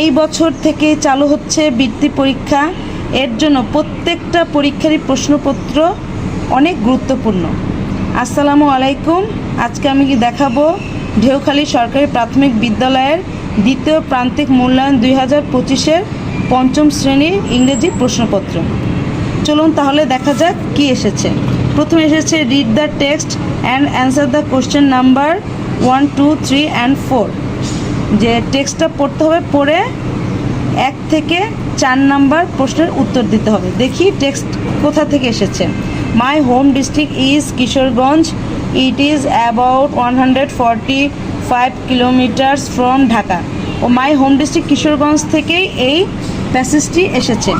এই বছর থেকে চালু হচ্ছে বৃত্তি পরীক্ষা। এর জন্য প্রত্যেকটা পরীক্ষারই প্রশ্নপত্র অনেক গুরুত্বপূর্ণ। আসসালামু আলাইকুম। আজকে আমি দেখাবো ঢেউখালী সরকারি প্রাথমিক বিদ্যালয়ের দ্বিতীয় প্রান্তিক মূল্যায়ন 2025-এর পঞ্চম শ্রেণীর ইংরেজি প্রশ্নপত্র। চলুন তাহলে দেখা যাক কি এসেছে। প্রথমে এসেছে read the text and answer the question number 1, 2, 3 and 4। যে টেক্সটটা পড়তে হবে, পড়ে 1 থেকে 4 নাম্বার প্রশ্নের উত্তর দিতে হবে। দেখি টেক্সট কোথা থেকে এসেছে। My home district is Kishoreganj. It is about 145 kilometres from Dhaka. ও মাই হোম ডিস্ট্রিক্ট কিশোরগঞ্জ থেকেই এই প্যাসেজটি এসেছে।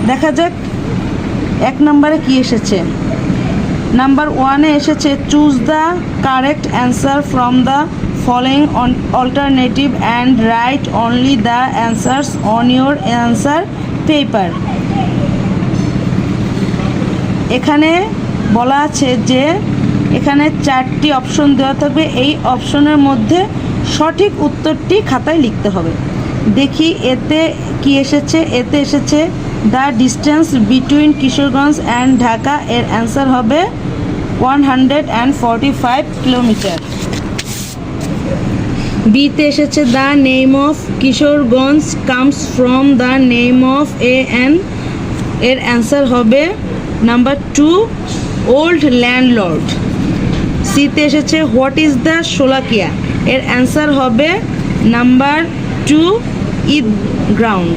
দেখা যাক 1 নম্বরে কি এসেছে। নাম্বার 1-এ এসেছে choose the correct answer from the following alternative and write only the answers on your answer paper. এখানে বলা আছে যে এখানে 4টি অপশন দেওয়া থাকবে, এই অপশনের মধ্যে সঠিক উত্তরটি খাতায় লিখতে হবে। দেখি এতে কি এসেছে। এতে এসেছে the distance between Kishoreganj and Dhaka. এর অ্যান্সার হবে 145 কিলোমিটার। বিতে এসেছে the name of Kishoreganj comes from the name of A N. এর অ্যান্সার হবে নাম্বার 2 ওল্ড ল্যান্ডলর্ড। সিতে এসেছে হোয়াট ইজ দ্য শোলাকিয়া। এর অ্যান্সার হবে নাম্বার 2 ঈদ গ্রাউন্ড।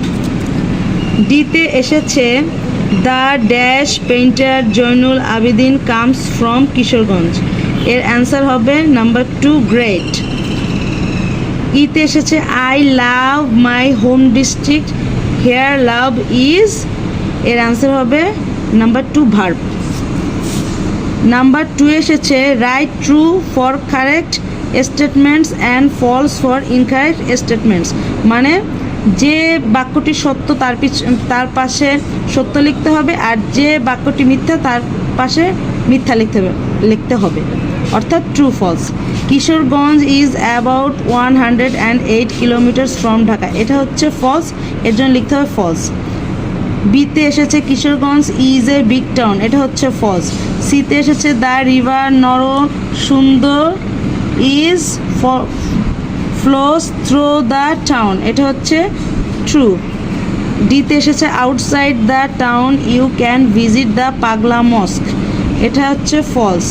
ডিতে এসেছে the dash painter Zainul Abedin comes from Kishoreganj. এর অ্যান্সার হবে নাম্বার 2 গ্রেট। ইতে এসেছে I love my home district here love is. এর অ্যান্সার হবে নাম্বার 2 ভার্ব। নাম্বার 2 এসেছে write true for correct statements and false for incorrect statements. মানে যে বাক্যটি সত্য তার পাশে সত্য লিখতে হবে, আর যে বাক্যটি মিথ্যা তার পাশে মিথ্যা লিখতে হবে, অর্থাৎ true false. Kishoreganj is about 108 kilometres from Dhaka. এটা হচ্ছে ফলস, এর জন্য লিখতে হবে ফলস। বিতে এসেছে Kishoreganj is a big town. এটা হচ্ছে ফলস। সিতে এসেছে the river Narasunda is flows through the town. এটা হচ্ছে ট্রু। ডিতে এসেছে outside the town you can visit the Pagla mosque. এটা হচ্ছে ফলস।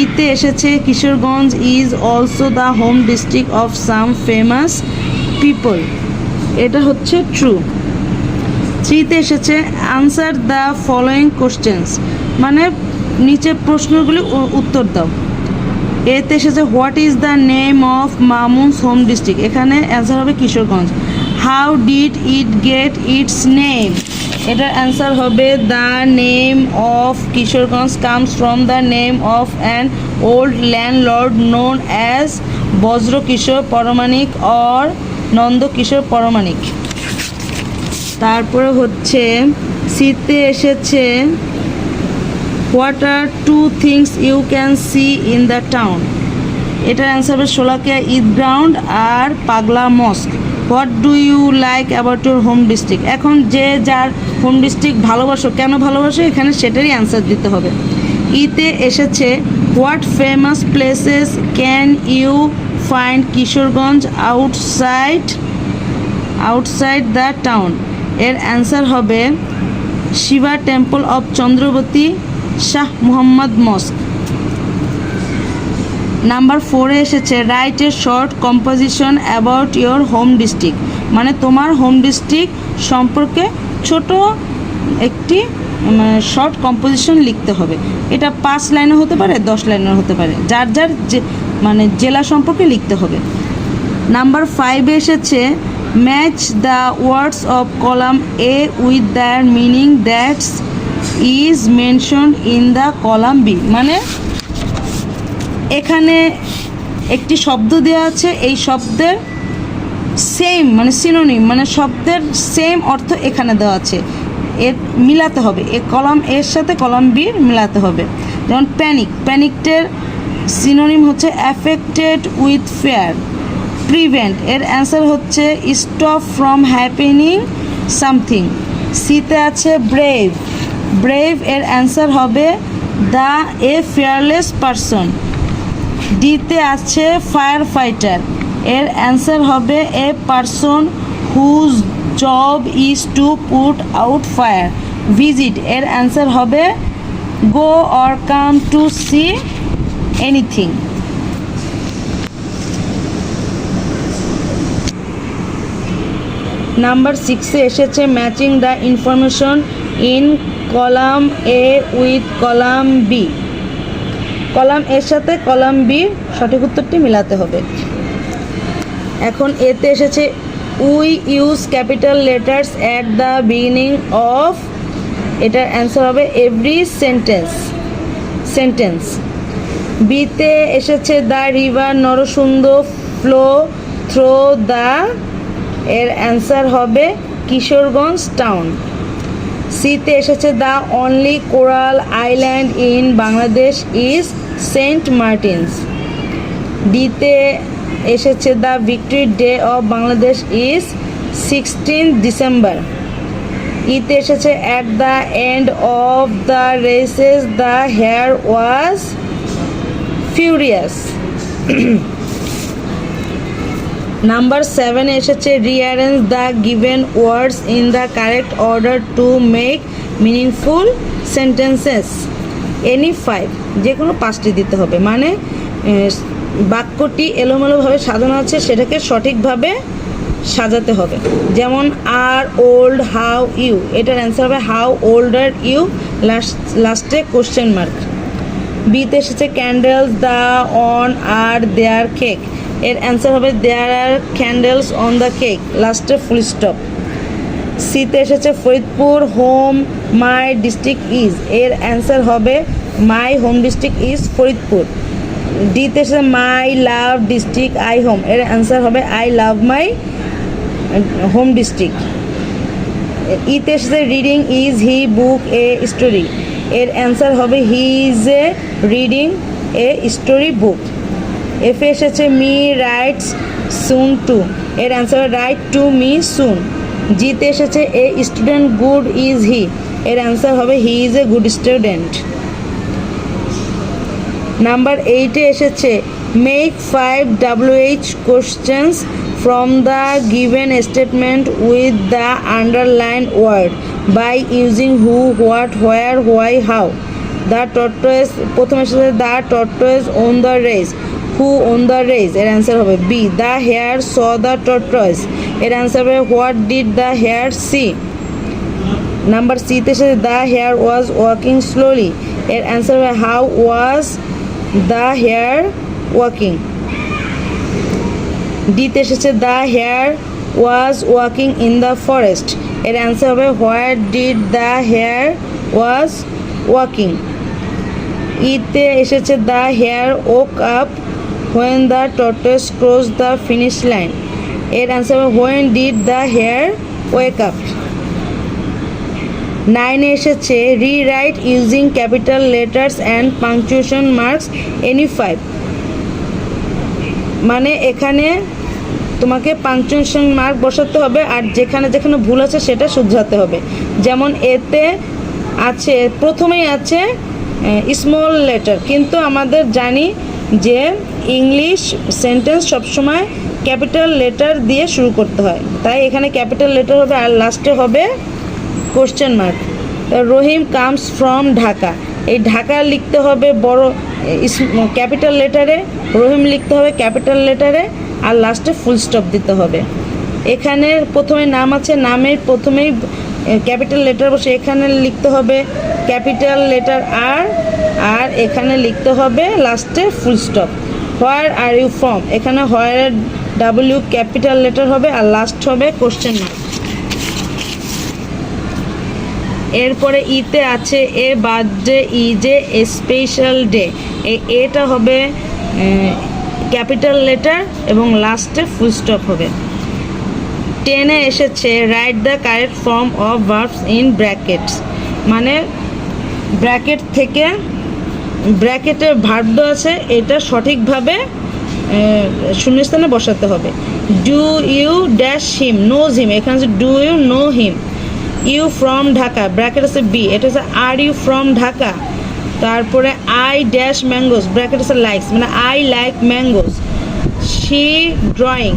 ইতে এসেছে Kishoreganj is also the home district of some famous people. এটা হচ্ছে ট্রু। থ্রিতে এসেছে আনসার দ্য ফলোয়িং কোশ্চেন্স, মানে নিচে প্রশ্নগুলি উত্তর দাও। এতে এসেছে what is the name of Mamun's home district. এখানে অ্যান্সার হবে Kishoreganj. How did it get its name. এটার অ্যান্সার হবে the name of Kishoreganj comes from the name of an old landlord known as Brajakishore Pramanik or Nandakishore Pramanik. তারপরে হচ্ছে সিতে এসেছে what are 2 things you can see in the town. এটার answer হবে Sholakia Eid ground আর Pagla mosque. What do you like about your home district. এখন যে যার হোম ডিস্ট্রিক্ট ভালোবাসো, কেন ভালোবাসো, এখানে সেটারই অ্যান্সার দিতে হবে। ইতে এসেছে what famous places can you find Kishoreganj outside the town. এর অ্যান্সার হবে Shiva temple of Chandrabati, Shah Muhammad mosque. Number 4-এ এসেছে write a short composition about your home district. মানে তোমার হোম ডিস্ট্রিক্ট সম্পর্কে ছোট একটি শর্ট কম্পোজিশন লিখতে হবে। এটা 5 লাইনও হতে পারে, 10 লাইনও হতে পারে, যার যার জেলা সম্পর্কে লিখতে হবে। নাম্বার 5-এ এসেছে match the words of column A with their meaning that's is mentioned in the column B. মানে এখানে একটি শব্দ দেওয়া আছে, এই শব্দের সেম মানে সিনোনিম, মানে শব্দের সেম অর্থ এখানে দেওয়া আছে, এর মিলাতে হবে, এ কলাম এর সাথে কলাম বির মিলাতে হবে। যেমন প্যানিকের সিনোনিম হচ্ছে অ্যাফেক্টেড উইথ ফেয়ার। প্রিভেন্ট, এর অ্যান্সার হচ্ছে স্টপ ফ্রম হ্যাপেনিং সামথিং। সিতে আছে ব্রেভ, ব্রেভ এর অ্যান্সার হবে দ্য এ ফিয়ারলেস পারসন। ডিতে আছে ফায়ার ফাইটার, এর অ্যান্সার হবে a person whose job is to put out fire. Visit এর অ্যান্সার হবে go or come to see anything. Number 6-এ এসেছে matching the information in column A with column B. Column এর সাথে column বির সঠিক উত্তরটি মিলাতে হবে। এখন এতে এসেছে we use capital letters at the beginning of, এটার অ্যান্সার হবে এভরি সেন্টেন্স। বিতে এসেছে the river Narasunda flow through the, এর অ্যান্সার হবে কিশোরগঞ্জ টাউন। সিতে এসেছে the only coral island in Bangladesh is Saint Martin's. ডিতে এসেছে the victory day of Bangladesh is 16 December. ইতে এসেছে at the end of the races the hare was furious. Number 7-এ এসেছে rearrange the given words in the correct order to make meaningful sentences. Any 5, যে কোনো 5টি দিতে হবে, মানে বাক্যটি এলোমেলোভাবে সাজানো আছে সেটাকে সঠিকভাবে সাজাতে হবে। যেমন আর ওল্ড হাউ ইউ, এটার অ্যান্সার হবে হাউ ওল্ড আর ইউ, লাস্টে কোশ্চেন মার্ক। বিতে এসেছে candles the on are there cake, এর অ্যান্সার হবে there are candles on the cake, লাস্টে ফুল স্টপ। সিতে এসেছে Faridpur home my district is, এর অ্যান্সার হবে my home district is Faridpur. ডিতে এসেছে my love district I home, এর অ্যান্সার হবে I love my home district. ইতে এসেছে reading is he book a story, এর অ্যান্সার হবে he is a reading a story book. এফে এসেছে মি রাইটস সুন টু, এর অ্যান্সার হবে রাইট টু মি সুন। জিতে এসেছে a student good is he, এর অ্যান্সার হবে he is a good student. Number 8-এ এসেছে make 5 WH questions from the given statement with the underline word by using who, what, where, why, how. The tortoise, প্রথমে এসেছে the tortoise won the race, who won the race, এর answer হবে B. The hare saw the tortoise, এর answer হবে what did the hare see. Number সিতে এসেছে the hare was walking slowly, এর answer হবে how was the hare walking. ডিতে এসেছে the hare was walking in the forest, এর answer হবে where did the hare was walking. ইতে এসেছে the hare woke up when the tortoise cross the finish line, এর answer হবে when did the hare wake up. 9-এ এসেছে rewrite using capital letters and punctuation marks any 5, মানে এখানে তোমাকে punctuation mark বসাতে হবে আর যেখানে যেখানে ভুল আছে সেটা শুধরাতে হবে। যেমন এতে আছে, প্রথমেই আছে স্মল লেটার, কিন্তু আমাদের জানি যে ইংলিশ সেন্টেন্স সবসময় ক্যাপিটাল লেটার দিয়ে শুরু করতে হয়, তাই এখানে ক্যাপিটাল লেটার হবে আর লাস্টে হবে question mark. Rahim comes from Dhaka, এই ঢাকা লিখতে হবে বড় ক্যাপিটাল লেটারে, রহিম লিখতে হবে ক্যাপিটাল লেটারে আর লাস্টে ফুল স্টপ দিতে হবে। এখানে প্রথমে নাম আছে, নামের প্রথমেই ক্যাপিটাল লেটার বসে এখানে লিখতে হবে ক্যাপিটাল লেটার আর এখানে লিখতে হবে লাস্টে full stop. Where are you from, এখানে হোয়ার ডাব্লিউ ক্যাপিটাল লেটার হবে আর লাস্ট হবে কোশ্চেন মার্ক। এরপরে ইতে আছে a birthday is a special day, এটা হবে ক্যাপিটাল লেটার এবং লাস্টে ফুল স্টপ হবে। 10-এ এসেছে write the correct form of verbs in brackets, মানে ব্র্যাকেট থেকে ব্র্যাকেটে ভার্ব আছে এটা সঠিকভাবে শূন্যস্থানে বসাতে হবে। Do you dash him, knows him, এখানে আছে do you know him. You from Dhaka, bracket আছে বি, এটা হচ্ছে আর ইউ ফ্রম ঢাকা। তারপরে আই ড্যাশ ম্যাঙ্গোস, ব্র্যাকেট আছে লাইকস, মানে I like mangoes. She drawing,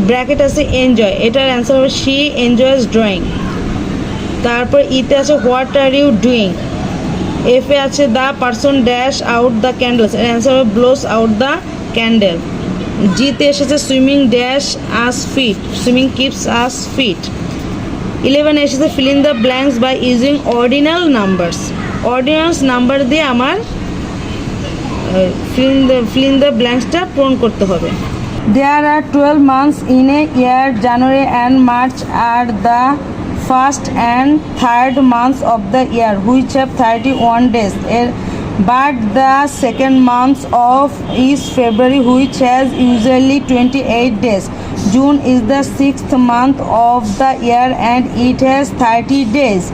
bracket আছে এনজয়, এটার অ্যান্সার হবে শি এনজয়স ড্রয়িং। তারপর ইতে আছে হোয়াট আর ইউ ডুইং। এফে আছে the person dash out the candles, এর অ্যান্সার হবে ব্লোস আউট দ্য ক্যান্ডেল। জিতে এসেছে swimming dash us fit, swimming keeps us fit. 11 এসেছে fill in the blanks by using ordinal numbers, ordinals number দিয়ে আমার feel in the ব্ল্যাঙ্কসটা পূরণ করতে হবে। There are 12 months in a year. January and March are the first and third months of the year, which have 31 days. But the second month of is February, which has usually 28 days. June is the 6th month of the year and it has 30 days.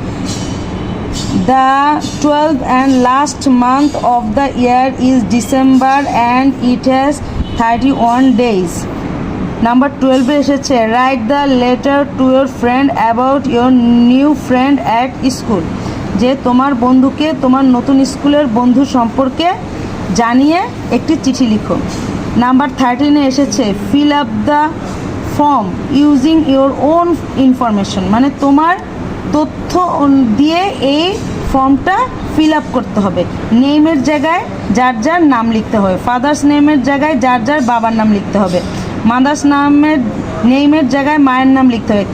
The 12th and last month of the year is December and it has 31 days. Number 12 এসেছে write the letter to your friend about your new friend at school, যে তোমার বন্ধুকে তোমার নতুন স্কুলের বন্ধু সম্পর্কে জানিয়ে একটি চিঠি লিখো। নাম্বার 13 এসেছে fill up the form using your own information, মানে তোমার তথ্য দিয়ে এই ফর্মটা ফিল আপ করতে হবে। নেমের জায়গায় যার যার নাম লিখতে হবে, ফাদার্স নেমের জায়গায় যার যার বাবার নাম লিখতে হবে, মাদার্স নেমের জায়গায় মায়ের নাম লিখতে হবে,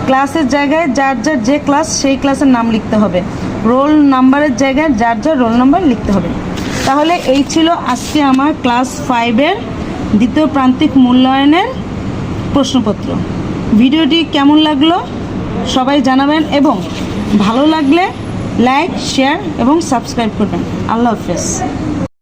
ক্লাসের জায়গায় যার যার যে ক্লাস সেই ক্লাসের নাম লিখতে হবে, রোল নাম্বারের জায়গায় যার যার রোল নাম্বার লিখতে হবে। তাহলে এই ছিল আজকে আমার ক্লাস 5-এর দ্বিতীয় প্রান্তিক মূল্যায়নের প্রশ্নপত্র। ভিডিওটি কেমন লাগলো সবাই জানাবেন এবং ভালো লাগলে লাইক, শেয়ার এবং সাবস্ক্রাইব করবেন। আল্লাহ হাফেজ।